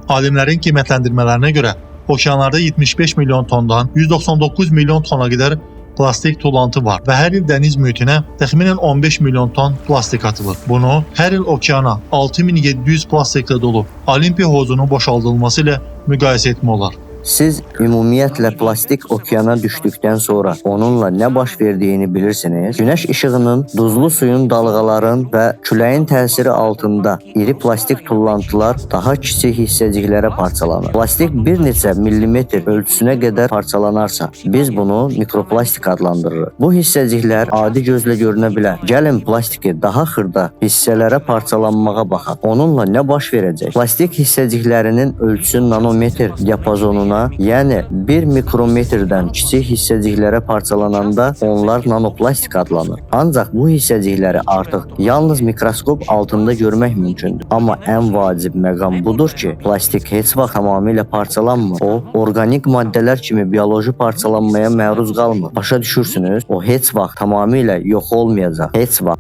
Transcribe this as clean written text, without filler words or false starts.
Alimlərin qiymətləndirmələrinə görə okeanlarda 75 milyon tondan 199 milyon tona qədər plastik tullantı var və hər il dəniz mühitinə təxminən 15 milyon ton plastik atılır. Bunu hər il okeana 6700 plastiklə dolu Olimpiya hovuzunun boşaldılması ilə müqayisə etmək olar. Siz ümumiyyətlə plastik okeana düşdükdən sonra onunla nə baş verdiyini bilirsiniz? Günəş işığının, duzlu suyun, dalğaların və küləyin təsiri altında iri plastik tullantılar daha kiçik hissəciklərə parçalanır. Plastik bir neçə millimetr ölçüsünə qədər parçalanarsa, biz bunu mikroplastik adlandırırıq. Bu hissəciklər adi gözlə görünə bilər. Gəlin plastiki daha xırda hissələrə parçalanmağa baxaq. Onunla nə baş verəcək? Plastik hissəciklərinin ölçüsü nanometr diapazonuna, yəni 1 mikrometrdən kiçik hissəciklərə parçalananda onlar nanoplastik adlanır. Ancaq bu hissəcikləri artıq yalnız mikroskop altında görmək mümkündür. Amma ən vacib məqam budur ki, plastik heç vaxt tamamilə parçalanmır. O, orqanik maddələr kimi bioloji parçalanmaya məruz qalmır. Başa düşürsünüz? O heç vaxt tamamilə yox olmayacaq. Heç vaxt.